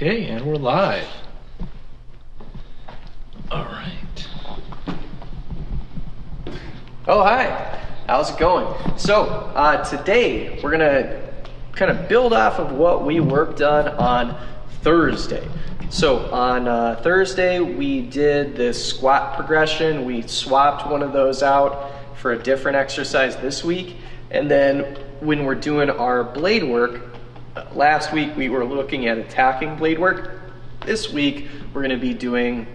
Okay, and we're live. All right. Oh, hi. How's it going? So, today we're gonna kind of build off of what we worked on Thursday. So on Thursday we did this squat progression. We swapped one of those out for a different exercise this week. And then when we're doing our blade work, last week we were looking at attacking blade work. This week we're going to be doing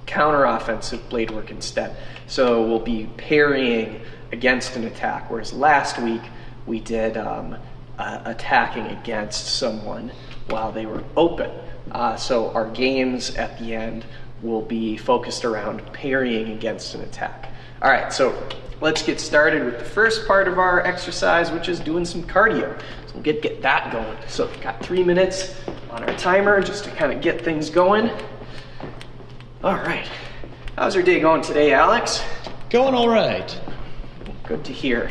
counter-offensive blade work instead. So we'll be parrying against an attack, whereas last week we did attacking against someone while they were open. So our games at the end will be focused around parrying against an attack. All right, so let's get started with the first part of our exercise, which is doing some cardio. So we'll get that going. So we've got 3 minutes on our timer just to kind of get things going. All right, how's your day going today, Alex? Going all right. Good to hear.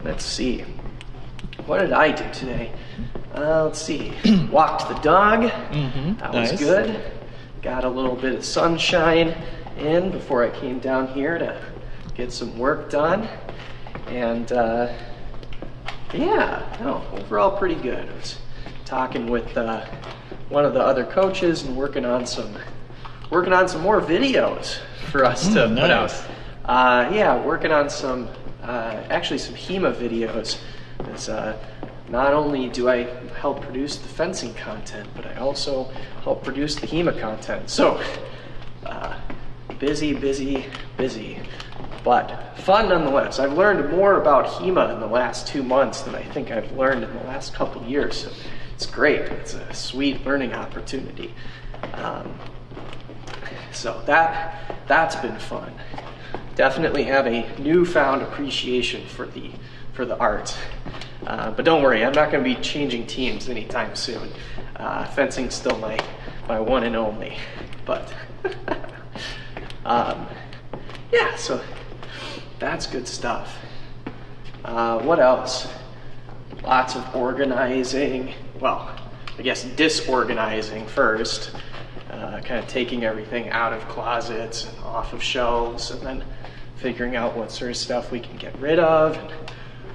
Let's see. What did I do today? Let's see. Walked the dog. That was Nice. good. Got a little bit of sunshine in before I came down here to get some work done. And overall pretty good. I was talking with one of the other coaches and working on some more videos for us to put out. Nice. Working on some HEMA videos. It's, not only do I help produce the fencing content, but I also help produce the HEMA content. So, busy, but fun nonetheless. I've learned more about HEMA in the last 2 months than I think I've learned in the last couple of years. So it's great. It's a sweet learning opportunity. So that's been fun. Definitely have a newfound appreciation for the art. But don't worry, I'm not going to be changing teams anytime soon. Fencing's still my one and only. But so that's good stuff. What else? Lots of organizing. Well, I guess disorganizing first. Kind of taking everything out of closets and off of shelves, and then figuring out what sort of stuff we can get rid of and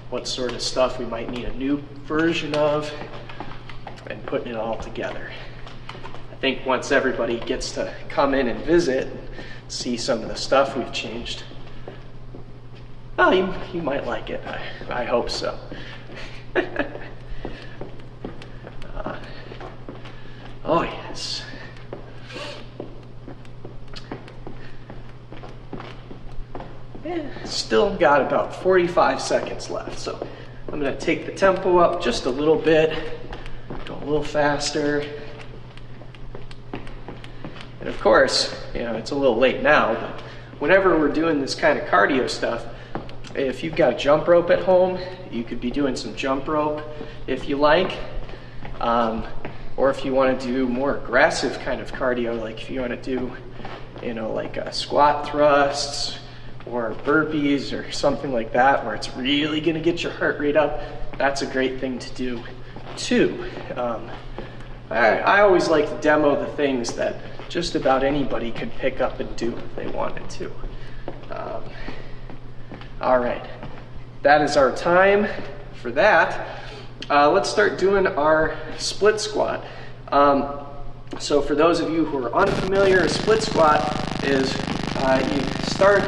what sort of stuff we might need a new version of, and putting it all together. I think once everybody gets to come in and visit and see some of the stuff we've changed, well, you might like it. I hope so. Oh yes. Still got about 45 seconds left, so I'm going to take the tempo up just a little bit, go a little faster. And of course, it's a little late now, but whenever we're doing this kind of cardio stuff, if you've got a jump rope at home, you could be doing some jump rope if you like. Or if you want to do more aggressive kind of cardio, like if you want to do, squat thrusts, or burpees or something like that, where it's really going to get your heart rate up, that's a great thing to do too. I always like to demo the things that just about anybody could pick up and do if they wanted to. All right, that is our time for that. Let's start doing our split squat. So for those of you who are unfamiliar, a split squat is you start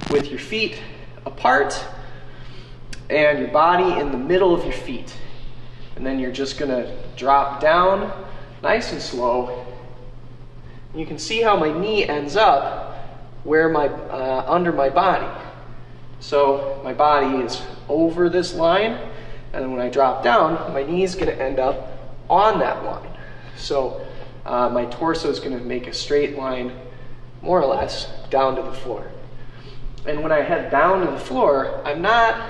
with your feet apart and your body in the middle of your feet. And then you're just going to drop down nice and slow. You can see how my knee ends up where under my body. So my body is over this line, and then when I drop down, my knee is going to end up on that line. So my torso is going to make a straight line, more or less, down to the floor. And when I head down to the floor, I'm not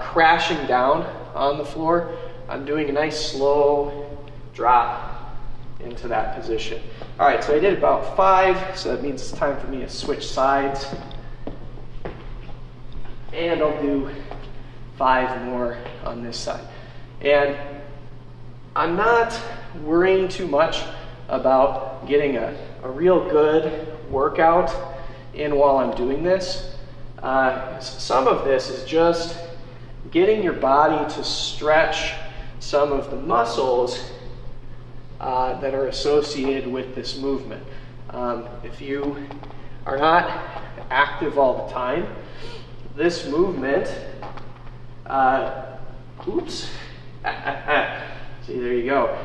crashing down on the floor. I'm doing a nice slow drop into that position. All right, so I did about 5, so that means it's time for me to switch sides. And I'll do 5 more on this side. And I'm not worrying too much about getting a real good workout in while I'm doing this. Some of this is just getting your body to stretch some of the muscles that are associated with this movement. If you are not active all the time, this movement, see, there you go.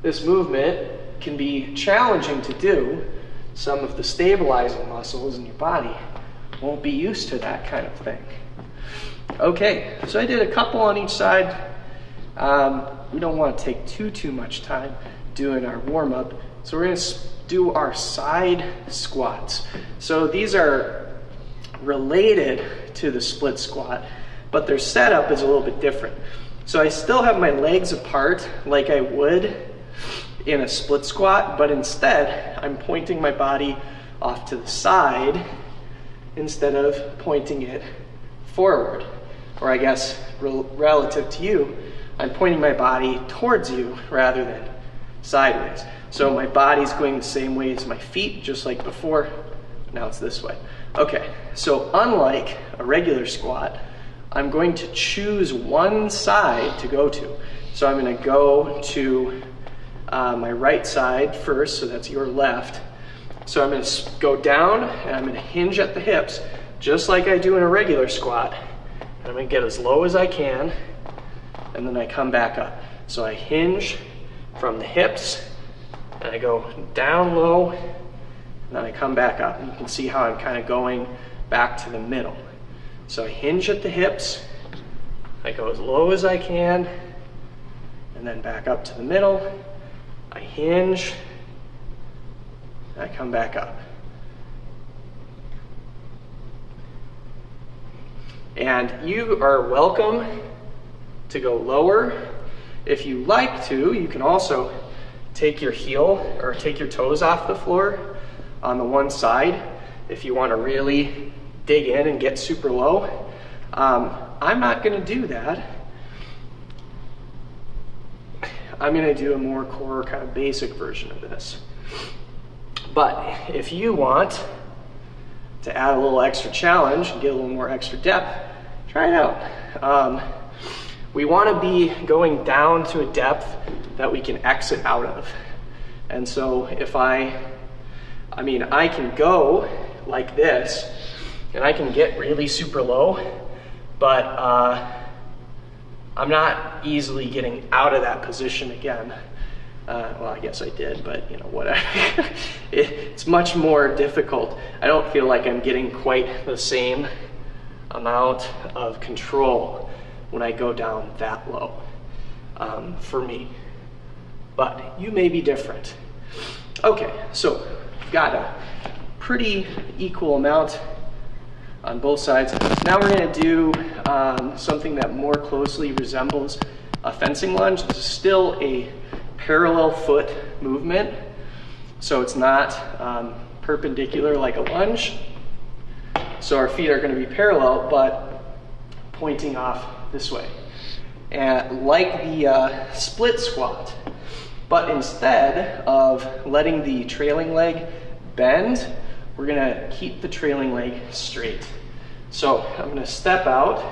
This movement can be challenging to do. Some of the stabilizing muscles in your body won't be used to that kind of thing. Okay, so I did a couple on each side. We don't want to take too much time doing our warm-up, so we're going to do our side squats. So these are related to the split squat, but their setup is a little bit different. So I still have my legs apart like I would in a split squat, but instead I'm pointing my body off to the side instead of pointing it forward. Or I guess relative to you, I'm pointing my body towards you rather than sideways. So my body's going the same way as my feet, just like before. Now it's this way. Okay, so unlike a regular squat, I'm going to choose one side to go to. So I'm going to go to my right side first, so that's your left. So I'm going to go down and I'm going to hinge at the hips, just like I do in a regular squat. And I'm going to get as low as I can, and then I come back up. So I hinge from the hips, and I go down low, and then I come back up. And you can see how I'm kind of going back to the middle. So I hinge at the hips, I go as low as I can, and then back up to the middle. I hinge, and I come back up. And you are welcome to go lower. If you like to, you can also take your heel or take your toes off the floor on the one side if you want to really dig in and get super low. I'm not going to do that. I'm going to do a more core kind of basic version of this. But if you want to add a little extra challenge and get a little more extra depth, try it out. We want to be going down to a depth that we can exit out of. And so if I can go like this, and I can get really super low, but I'm not easily getting out of that position again. Well, I guess I did, but you know, whatever. It's much more difficult. I don't feel like I'm getting quite the same amount of control when I go down that low, for me. But you may be different. Okay, so we've got a pretty equal amount on both sides. Now we're going to do something that more closely resembles a fencing lunge. This is still a parallel foot movement, so it's not perpendicular like a lunge. So our feet are going to be parallel, but pointing off this way, and like the split squat. But instead of letting the trailing leg bend, we're going to keep the trailing leg straight. So I'm going to step out,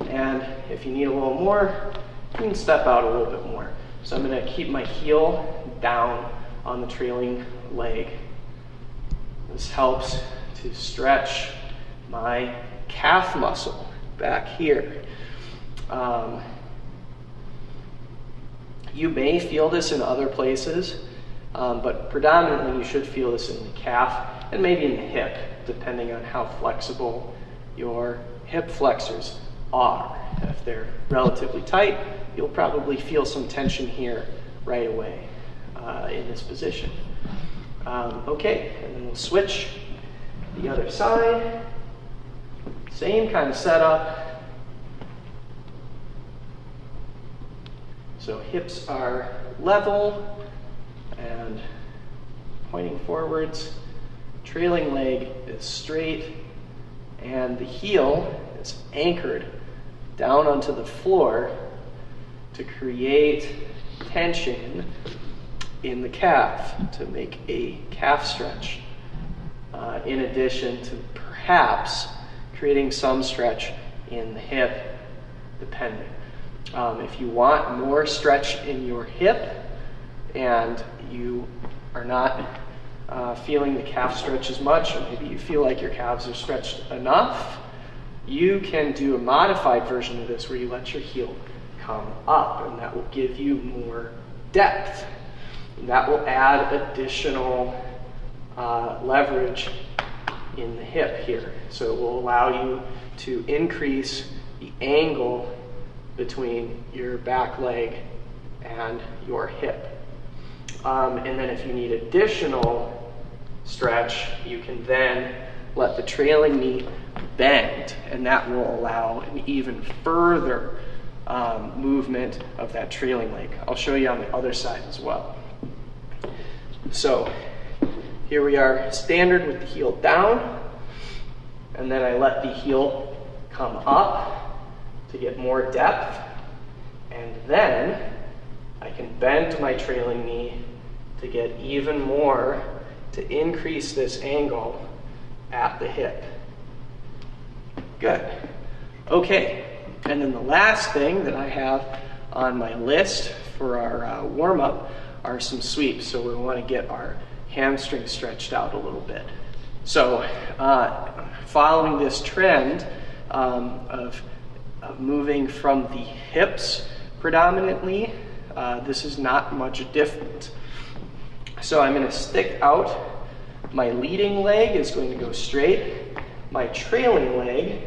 and if you need a little more, you can step out a little bit more. So I'm going to keep my heel down on the trailing leg. This helps to stretch my calf muscle back here. You may feel this in other places, but predominantly you should feel this in the calf and maybe in the hip, depending on how flexible your hip flexors are. If they're relatively tight, you'll probably feel some tension here right away in this position. Okay, and then we'll switch the other side. Same kind of setup. So hips are level and pointing forwards. Trailing leg is straight, and the heel is anchored down onto the floor to create tension in the calf, to make a calf stretch, in addition to perhaps creating some stretch in the hip, depending. If you want more stretch in your hip and you are not feeling the calf stretch as much, or maybe you feel like your calves are stretched enough, you can do a modified version of this where you let your heel come up, and that will give you more depth. And that will add additional leverage in the hip here. So it will allow you to increase the angle between your back leg and your hip. And then if you need additional stretch, you can then let the trailing knee bend, and that will allow an even further movement of that trailing leg. I'll show you on the other side as well. So here we are standard with the heel down, and then I let the heel come up to get more depth, and then I can bend my trailing knee to get even more, to increase this angle at the hip. Good. Okay, and then the last thing that I have on my list for our warm-up are some sweeps. So we want to get our hamstring stretched out a little bit. So following this trend of moving from the hips predominantly, this is not much different. So I'm going to stick out. My leading leg is going to go straight. My trailing leg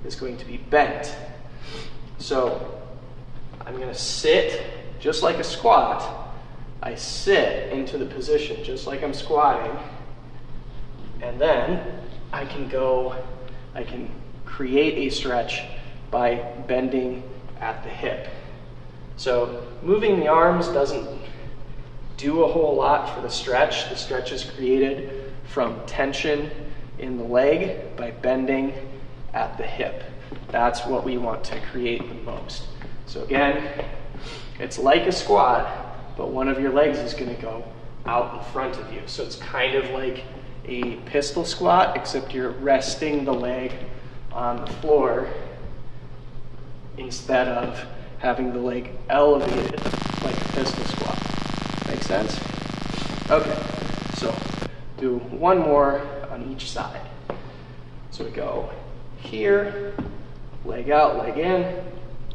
is going to be bent. So I'm going to sit just like a squat. I sit into the position just like I'm squatting, and then I can create a stretch by bending at the hip. So moving the arms doesn't do a whole lot for the stretch. The stretch is created from tension in the leg by bending at the hip. That's what we want to create the most. So again, it's like a squat, but one of your legs is going to go out in front of you. So it's kind of like a pistol squat, except you're resting the leg on the floor instead of having the leg elevated like a pistol squat. Make sense? Okay, so do one more on each side. So we go here, leg out, leg in,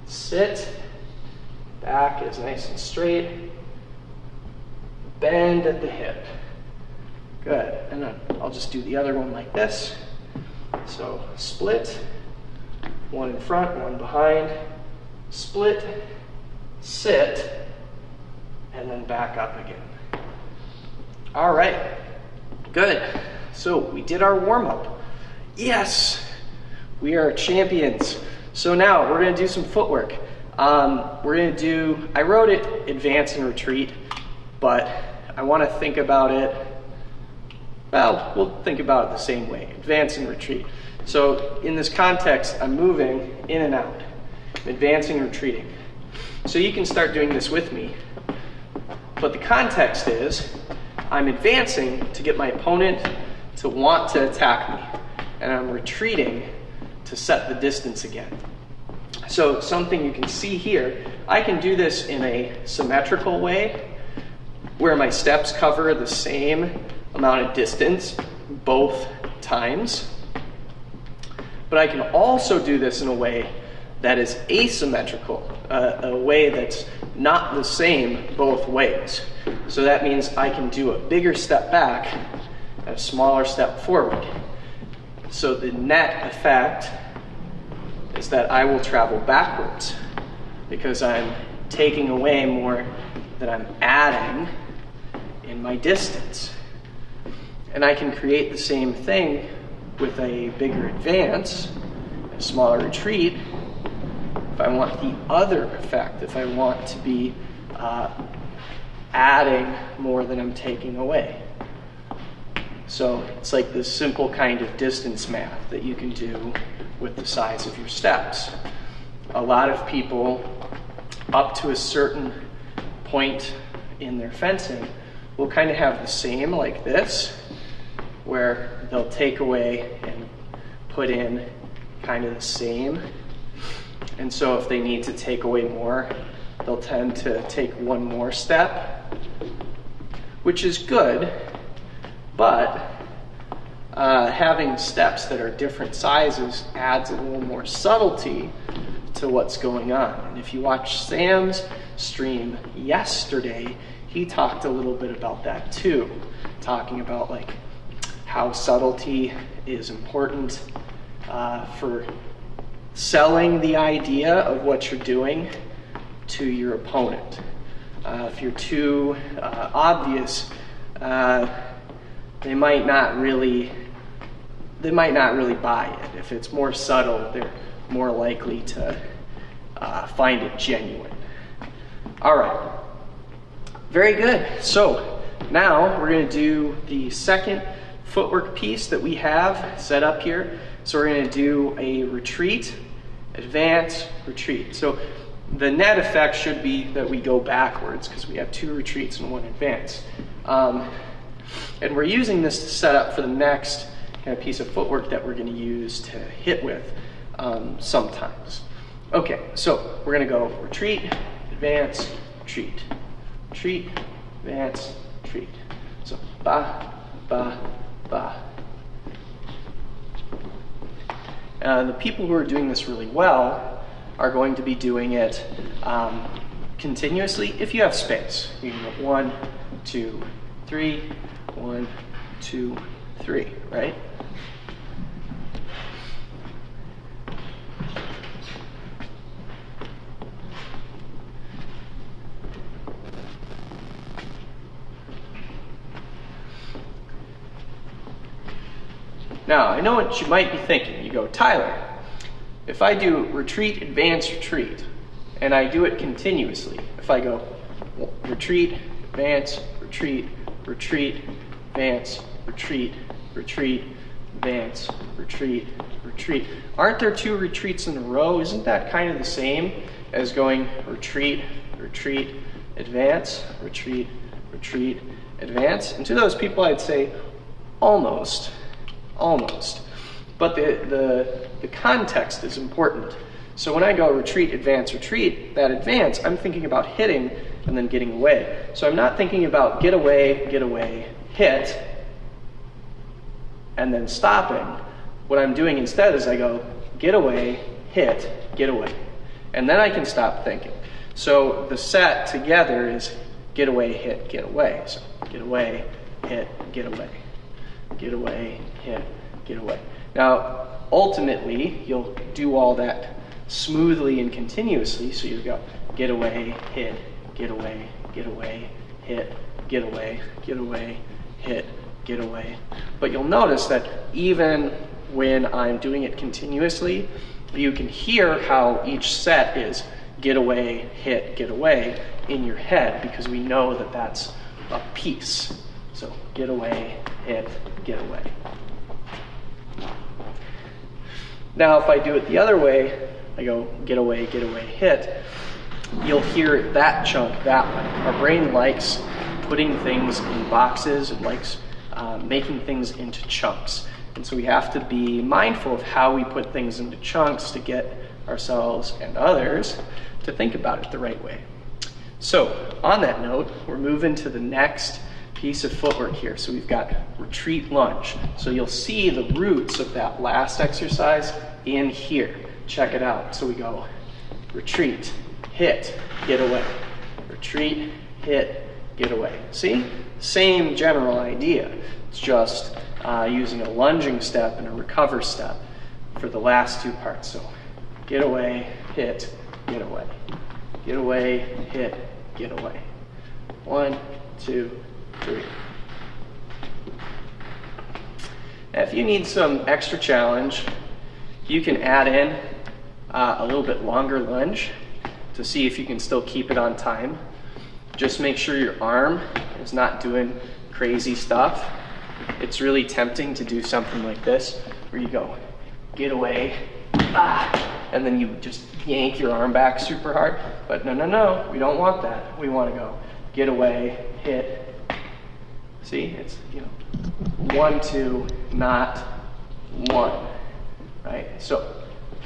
sit, back is nice and straight, bend at the hip. Good, and then I'll just do the other one like this. So split, one in front, one behind, split, sit, and then back up again. All right, good. So we did our warm-up. Yes, we are champions. So now we're gonna do some footwork. I wrote it advance and retreat, but I wanna think about it, well, we'll think about it the same way, advance and retreat. So in this context, I'm moving in and out, advancing and retreating. So you can start doing this with me, but the context is I'm advancing to get my opponent to want to attack me, and I'm retreating to set the distance again. So something you can see here, I can do this in a symmetrical way, where my steps cover the same amount of distance both times. But I can also do this in a way that is asymmetrical, a way that's not the same both ways. So that means I can do a bigger step back and a smaller step forward. So the net effect is that I will travel backwards because I'm taking away more than I'm adding in my distance. And I can create the same thing with a bigger advance, a smaller retreat, if I want the other effect, if I want to be adding more than I'm taking away. So it's like this simple kind of distance math that you can do with the size of your steps. a lot of people up to a certain point in their fencing will kind of have the same like this, where they'll take away and put in kind of the same. And so if they need to take away more, they'll tend to take one more step, which is good, but having steps that are different sizes adds a little more subtlety to what's going on. And if you watch Sam's stream yesterday, he talked a little bit about that too, talking about like how subtlety is important for selling the idea of what you're doing to your opponent. If you're too obvious, they might not really buy it. If it's more subtle, they're more likely to find it genuine. All right, very good. So now we're going to do the second footwork piece that we have set up here. So we're going to do a retreat, advance, retreat. So the net effect should be that we go backwards because we have 2 retreats and 1 advance. And we're using this to set up for the next kind of piece of footwork that we're going to use to hit with sometimes. Okay, so we're going to go retreat, advance, retreat, retreat, advance, retreat. So ba, ba, ba. The people who are doing this really well are going to be doing it continuously if you have space. You can go 1, 2, 3, 1, 2, 3, right? Now, I know what you might be thinking. You go, Tyler, if I do retreat, advance, retreat, and I do it continuously, if I go retreat, advance, retreat, retreat, advance, retreat, retreat, advance, retreat, retreat, aren't there 2 retreats in a row? Isn't that kind of the same as going retreat, retreat, advance, retreat, retreat, advance? And to those people, I'd say almost. But the context is important. So when I go retreat, advance, retreat, that advance, I'm thinking about hitting and then getting away. So I'm not thinking about get away, hit, and then stopping. What I'm doing instead is I go get away, hit, get away. And then I can stop thinking. So the set together is get away, hit, get away. So get away, hit, get away. Get away, hit, get away. Now, ultimately, you'll do all that smoothly and continuously. So you go get away, hit, get away, hit, get away, hit, get away. But you'll notice that even when I'm doing it continuously, you can hear how each set is get away, hit, get away in your head because we know that that's a piece. So get away, hit, get away. Now if I do it the other way, I go get away, hit, you'll hear that chunk that way. Our brain likes putting things in boxes. It likes making things into chunks. And so we have to be mindful of how we put things into chunks to get ourselves and others to think about it the right way. So on that note, we're moving to the next piece of footwork here. So we've got retreat lunge. So you'll see the roots of that last exercise in here. Check it out. So we go retreat, hit, get away. Retreat, hit, get away. See? Same general idea. It's just using a lunging step and a recover step for the last 2 parts. So get away, hit, get away. Get away, hit, get away. 1, 2, 3. Now, if you need some extra challenge, you can add in a little bit longer lunge to see if you can still keep it on time. Just make sure your arm is not doing crazy stuff. It's really tempting to do something like this, where you go, get away, and then you just yank your arm back super hard. But no, we don't want that. We want to go get away, hit. See, it's 1, 2, not 1, right? So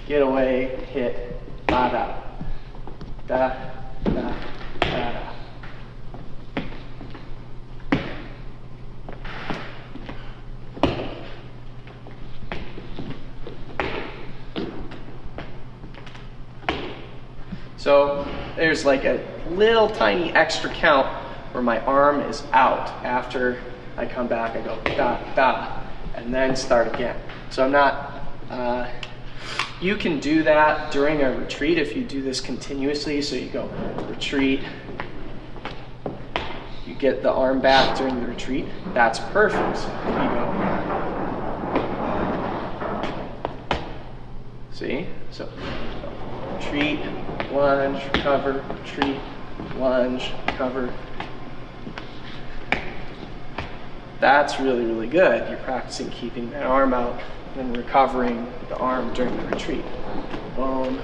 get away, hit, da da, da da da da. So there's like a little tiny extra count where my arm is out. After I come back, I go da, da, and then start again. So I'm not, you can do that during a retreat if you do this continuously. So you go retreat, you get the arm back during the retreat. That's perfect. So you go, see? So retreat, lunge, recover, retreat, lunge, recover. That's really, really good. You're practicing keeping that arm out and then recovering the arm during the retreat. Boom.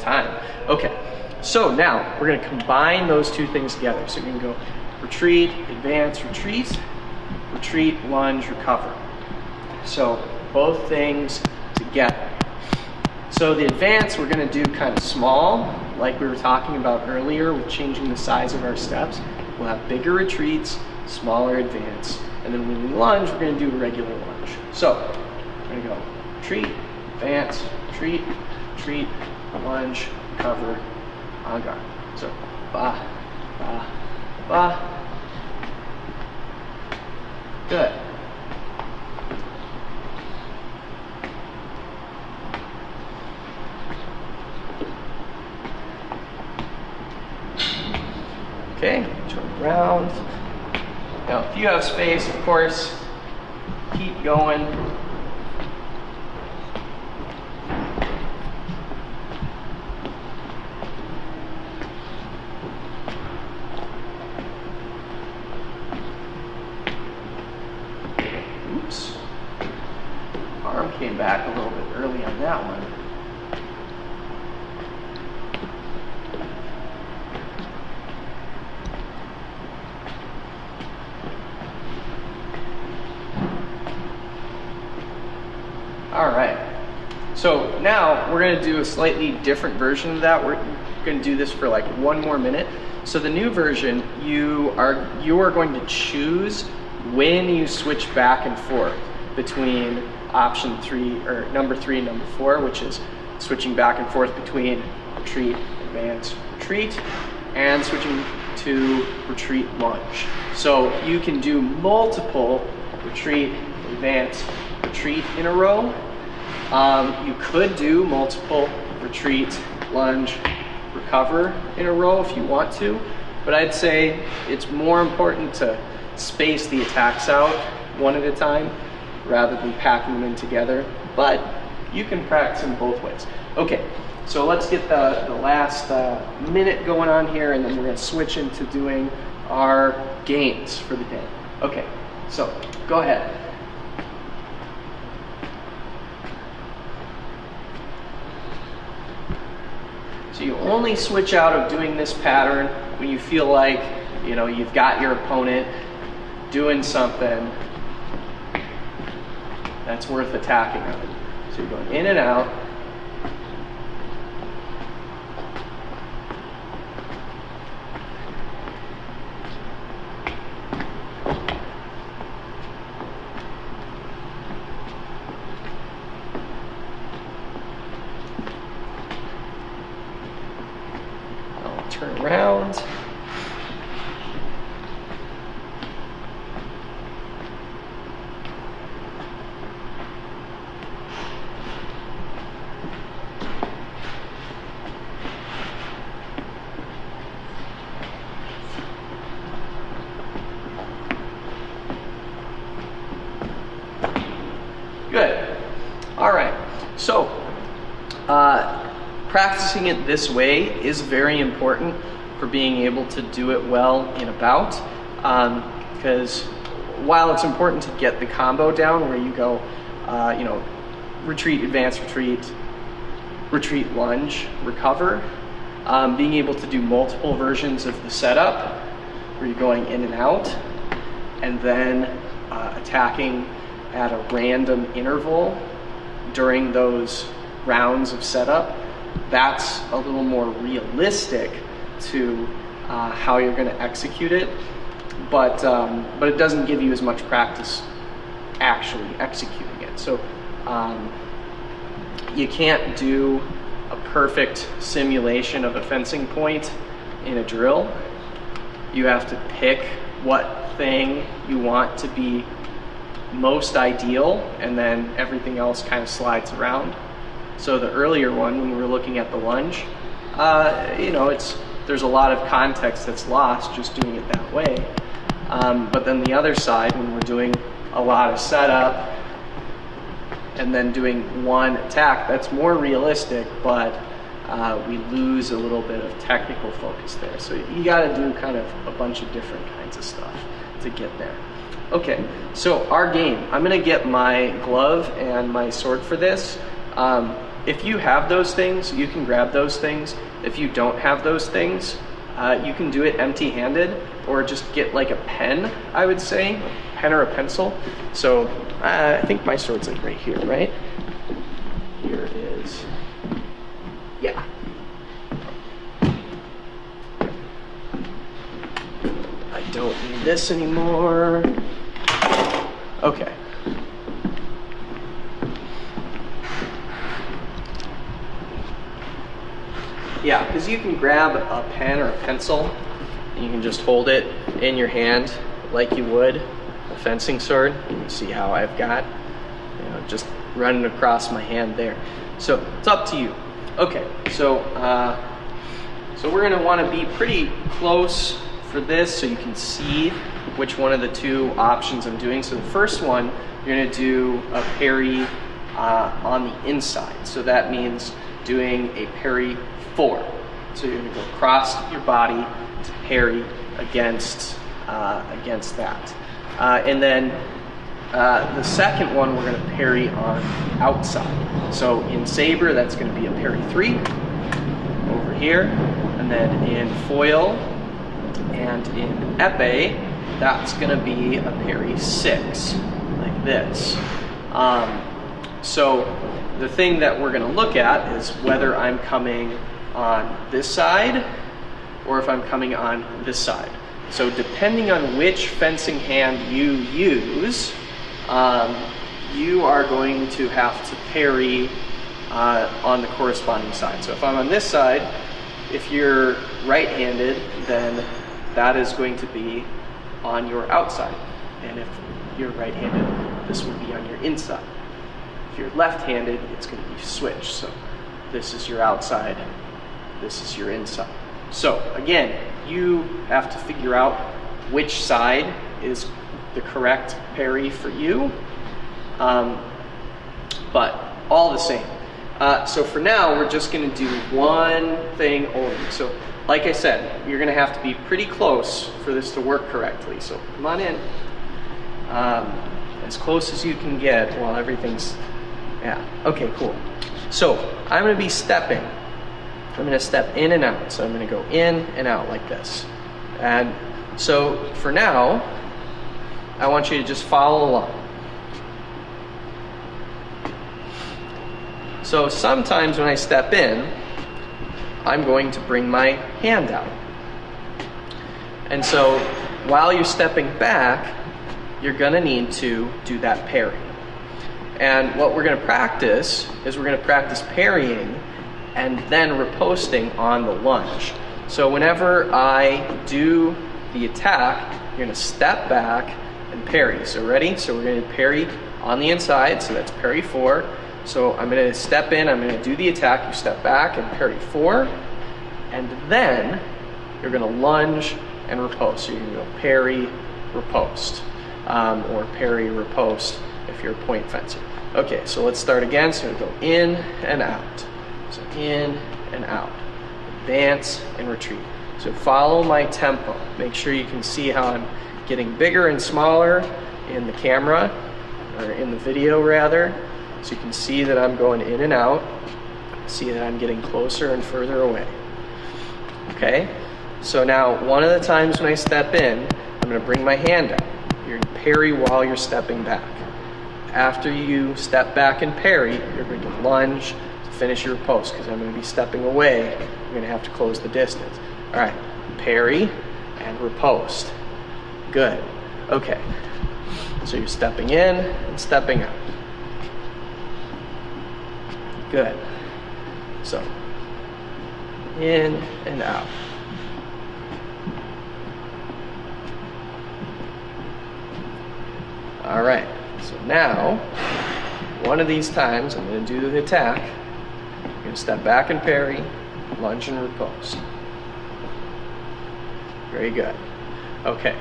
Time. Okay, so now we're going to combine those two things together. So you're going to go retreat, advance, retreat, retreat, lunge, recover. So both things together. So the advance we're going to do kind of small, like we were talking about earlier with changing the size of our steps. We'll have bigger retreats, smaller advance, and then when we lunge, we're going to do a regular lunge. So we're going to go retreat, advance, retreat, retreat, lunge, recover, en garde. So ba, ba, ba. Good. Okay, turn around. Now, if you have space, of course, keep going. Oops. Arm came back a little bit early on that one. All right, so now we're gonna do a slightly different version of that. We're gonna do this for like 1 more minute. So the new version, you are going to choose when you switch back and forth between option 3 or number 3 and number 4, which is switching back and forth between retreat, advance, retreat, and switching to retreat, lunge. So you can do multiple retreat, advance, retreat in a row. You could do multiple retreat, lunge, recover in a row if you want to, but I'd say it's more important to space the attacks out one at a time rather than packing them in together, but you can practice them both ways. Okay, so let's get the last minute going on here, and then we're going to switch into doing our gains for the day. Okay, so go ahead. So you only switch out of doing this pattern when you feel like, you've got your opponent doing something that's worth attacking on. So you're going in and out. Turn around. Good. All right. So, practicing it this way is very important for being able to do it well in a bout, because while it's important to get the combo down where you go, retreat, advance, retreat, retreat, lunge, recover. Being able to do multiple versions of the setup where you're going in and out, and then attacking at a random interval during those rounds of setup. That's a little more realistic to how you're going to execute it, but it doesn't give you as much practice actually executing it. So you can't do a perfect simulation of a fencing point in a drill. You have to pick what thing you want to be most ideal, and then everything else kind of slides around. So the earlier one, when we were looking at the lunge, there's a lot of context that's lost just doing it that way. But then the other side, when we're doing a lot of setup and then doing one attack, that's more realistic, but we lose a little bit of technical focus there. So you got to do kind of a bunch of different kinds of stuff to get there. Okay, so our game. I'm going to get my glove and my sword for this. If you have those things, you can grab those things. If you don't have those things, you can do it empty-handed, or just get like a pen, I would say, a pen or a pencil. So I think my sword's like right here, right? Here it is. Yeah. I don't need this anymore. Okay. Yeah, because you can grab a pen or a pencil, and you can just hold it in your hand like you would a fencing sword. You can see how I've got, just running across my hand there. So it's up to you. Okay, so we're going to want to be pretty close for this so you can see which one of the two options I'm doing. So the first one, you're going to do a parry on the inside. So that means doing a parry 4. So you're going to go across your body to parry against that. And then the second one, we're going to parry on the outside. So in saber, that's going to be a parry 3 over here. And then in foil and in epee, that's going to be a parry 6, like this. So the thing that we're going to look at is whether I'm coming on this side or if I'm coming on this side. So depending on which fencing hand you use, you are going to have to parry on the corresponding side. So if I'm on this side, if you're right-handed, then that is going to be on your outside. And if you're right-handed, this would be on your inside. If you're left-handed, it's going to be switched. So this is your outside, this is your inside. So again, you have to figure out which side is the correct parry for you, but all the same. So for now, we're just going to do one thing only. So like I said, you're going to have to be pretty close for this to work correctly. So come on in. As close as you can get while everything's, yeah, okay, cool. So I'm going to be stepping. I'm going to step in and out. So I'm going to go in and out like this. And so for now, I want you to just follow along. So sometimes when I step in, I'm going to bring my hand out. And so while you're stepping back, you're going to need to do that parry. And what we're going to practice is we're going to practice parrying and then riposting on the lunge. So whenever I do the attack, you're going to step back and parry. So ready? So we're going to parry on the inside, so that's parry 4. So I'm going to step in, I'm going to do the attack, you step back and parry 4, and then you're going to lunge and riposte. So you're going to go parry, riposte, or parry, riposte if you're a point fencer. Okay, so let's start again. So go in and out. So in and out. Advance and retreat. So follow my tempo. Make sure you can see how I'm getting bigger and smaller in the camera, or in the video rather. So you can see that I'm going in and out. See that I'm getting closer and further away. Okay? So now, one of the times when I step in, I'm going to bring my hand out. You're going to parry while you're stepping back. After you step back and parry, you're going to lunge to finish your riposte, because I'm going to be stepping away. You're going to have to close the distance. All right, parry and riposte. Good. Okay. So you're stepping in and stepping out. Good. So, in and out. All right, so now, one of these times, I'm going to do the attack. I'm going to step back and parry, lunge and riposte. Very good. Okay,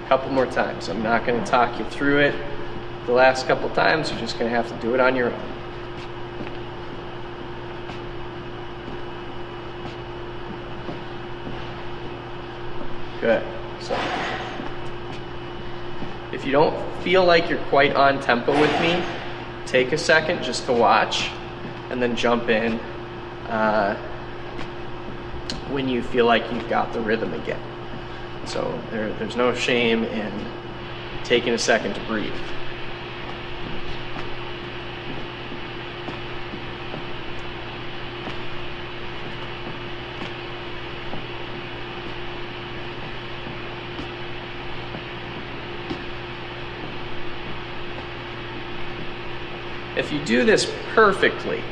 a couple more times. I'm not going to talk you through it. The last couple times, you're just going to have to do it on your own. Good. So, if you don't feel like you're quite on tempo with me, take a second just to watch and then jump in when you feel like you've got the rhythm again. So there's no shame in taking a second to breathe. If you do this perfectly,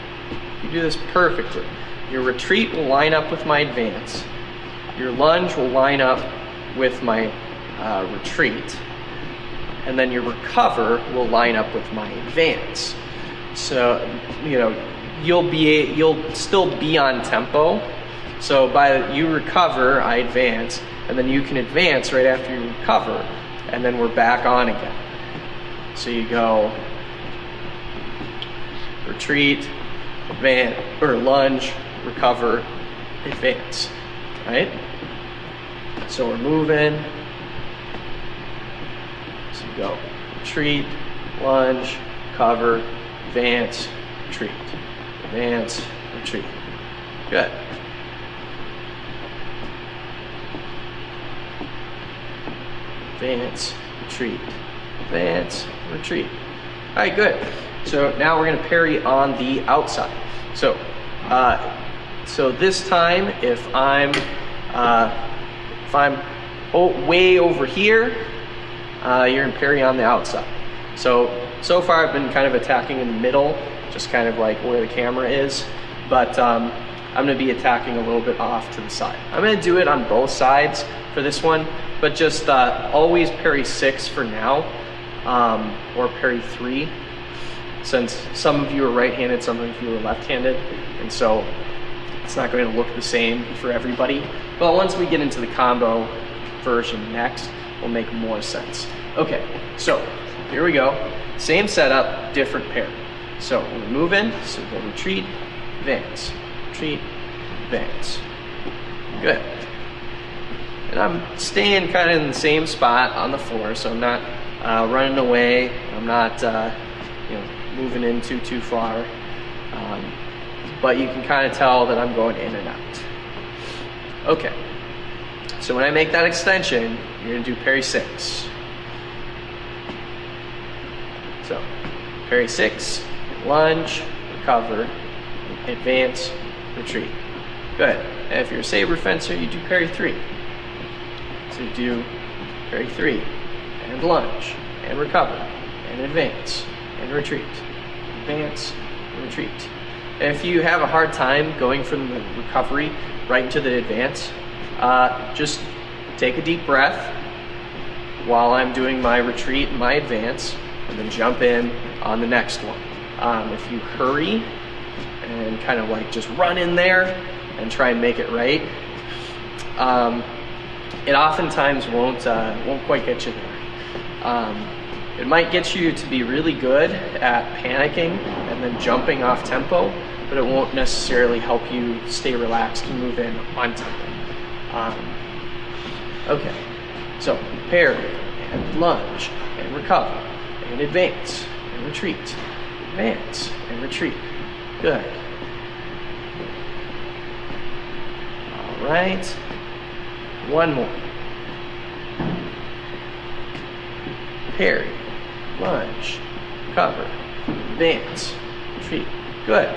your retreat will line up with my advance. Your lunge will line up with my retreat. And then your recover will line up with my advance. So, you'll still be on tempo. So you recover, I advance, and then you can advance right after you recover, and then we're back on again. So you go retreat, advance, or lunge, recover, advance, right? So we're moving. So you go retreat, lunge, cover, advance, retreat, advance, retreat. Good. Advance, retreat, advance, retreat. All right, good. So now we're going to parry on the outside. So this time, if I'm way over here, you're going to parry on the outside. So far I've been kind of attacking in the middle, just kind of like where the camera is, but I'm going to be attacking a little bit off to the side. I'm going to do it on both sides for this one, but just always parry 6 for now, or parry 3. Since some of you are right-handed, some of you are left-handed, and so it's not going to look the same for everybody. But once we get into the combo version next, it'll make more sense. Okay, so here we go. Same setup, different pair. So we're moving, so we'll retreat, advance, retreat, advance. Good. And I'm staying kind of in the same spot on the floor, so I'm not running away. I'm not moving in too far, but you can kind of tell that I'm going in and out. Okay, so when I make that extension, you're going to do parry 6. So parry 6, lunge, recover, advance, retreat. Good. And if you're a saber fencer, you do parry 3. So you do parry 3 and lunge and recover and advance and retreat, advance, and retreat. And if you have a hard time going from the recovery right into the advance, just take a deep breath while I'm doing my retreat and my advance, and then jump in on the next one. If you hurry and kind of like just run in there and try and make it right, it oftentimes won't quite get you there. It might get you to be really good at panicking and then jumping off tempo, but it won't necessarily help you stay relaxed and move in on tempo. Okay, so parry and lunge and recover and advance and retreat, advance and retreat. Good. All right. One more. Parry, lunge, cover, advance, retreat. Good.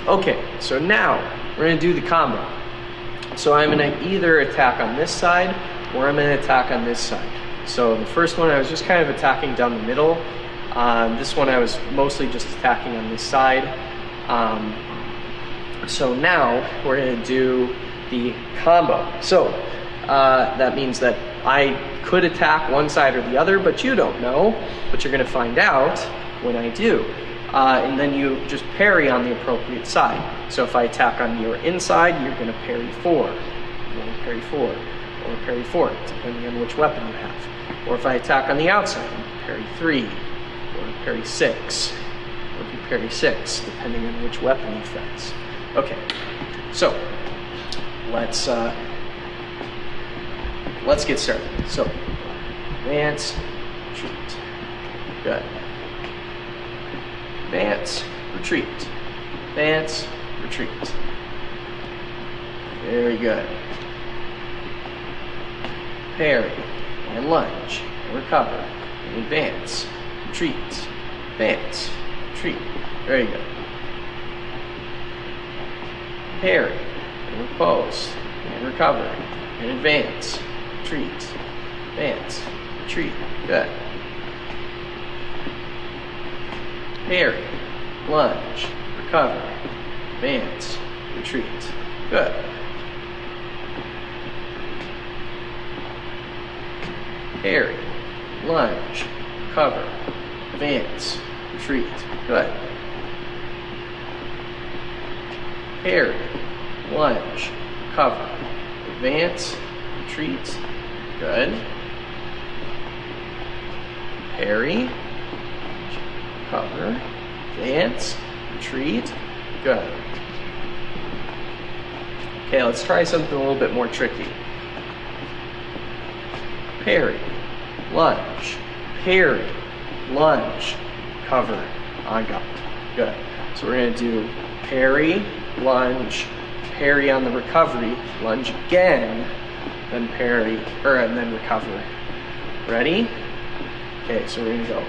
Okay, so now we're going to do the combo. So I'm going to either attack on this side or I'm going to attack on this side. So the first one I was just kind of attacking down the middle. This one I was mostly just attacking on this side. So now we're going to do the combo. So that means that I could attack one side or the other, but you don't know, but you're going to find out when I do. And then you just parry on the appropriate side. So if I attack on your inside, you're going to parry 4, or parry 4, or parry 4, depending on which weapon you have. Or if I attack on the outside, you parry 3, or parry 6, or if you parry 6, depending on which weapon you fence. Okay, so let's get started. So advance, retreat. Good. Advance, retreat. Advance, retreat. Very good. Parry and lunge and recover and advance, retreat, advance, retreat. Very good. Parry and repose and recover and advance, retreat, advance, retreat. Good. Parry, lunge, recover, advance, retreat. Good. Parry, lunge, recover, advance, retreat. Good. Parry, lunge, recover, advance, retreat. Good. Parry, cover, advance, retreat. Good. Okay, let's try something a little bit more tricky. Parry, lunge, parry, lunge, cover, on guard. Good. So we're going to do parry, lunge, parry on the recovery, lunge again, then parry, and then recover. Ready? Okay, so we're going to go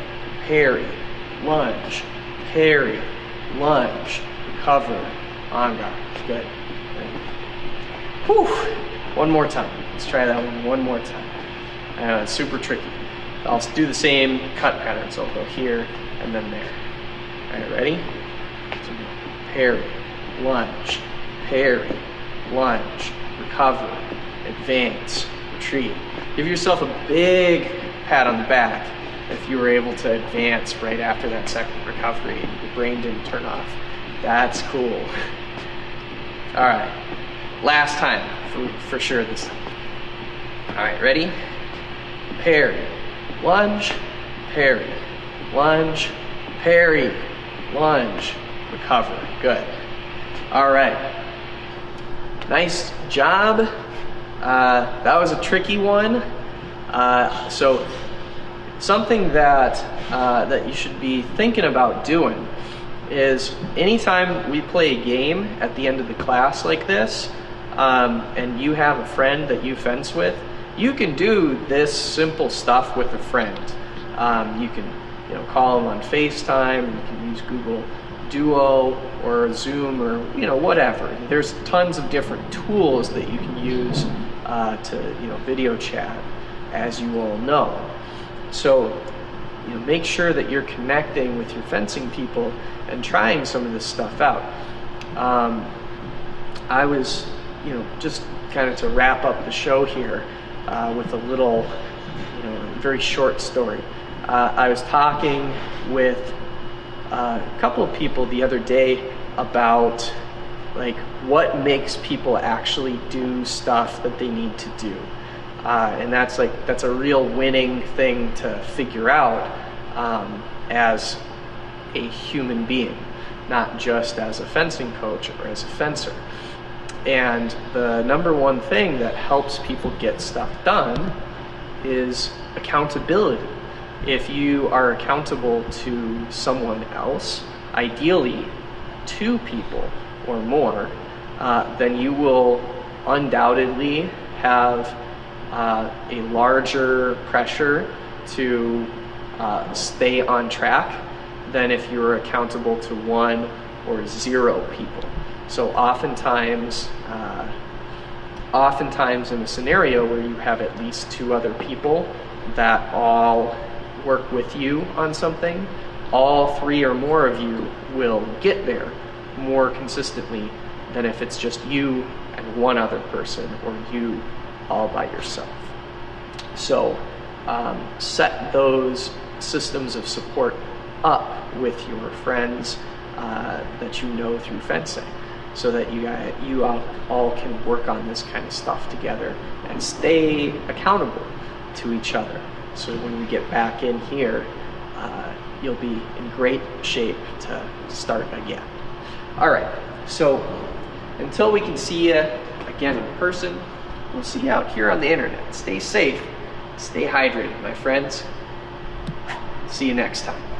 parry, lunge, parry, lunge, recover, on guard. Good. Whew. One more time. Let's try that one more time. I know it's super tricky. I'll do the same cut pattern, so I'll go here and then there. All right, ready? So parry, lunge, parry, lunge, recover, advance, retreat. Give yourself a big pat on the back if you were able to advance right after that second recovery and your brain didn't turn off. That's cool. All right, last time for sure this time. All right, ready? Parry, lunge, parry, lunge, parry, lunge, recover. Good. All right. Nice job. That was a tricky one. So something that you should be thinking about doing is anytime we play a game at the end of the class like this, and you have a friend that you fence with, you can do this simple stuff with a friend. You can, call them on FaceTime. You can use Google Duo or Zoom or whatever. There's tons of different tools that you can use to video chat, as you all know. So make sure that you're connecting with your fencing people and trying some of this stuff out. I was just kind of to wrap up the show here with a little very short story. I was talking with a couple of people the other day about what makes people actually do stuff that they need to do, and that's a real winning thing to figure out as a human being, not just as a fencing coach or as a fencer. And the number one thing that helps people get stuff done is accountability. If you are accountable to someone else, ideally 2 people or more, then you will undoubtedly have a larger pressure to stay on track than if you're accountable to 1 or 0 people. So oftentimes in a scenario where you have at least 2 other people that all work with you on something, all 3 or more of you will get there more consistently than if it's just you and 1 other person, or you all by yourself. So set those systems of support up with your friends that you know through fencing, so that you all can work on this kind of stuff together and stay accountable to each other. So when we get back in here, you'll be in great shape to start again. All right, so until we can see you again in person, we'll see you out here on the internet. Stay safe, stay hydrated, my friends. See you next time.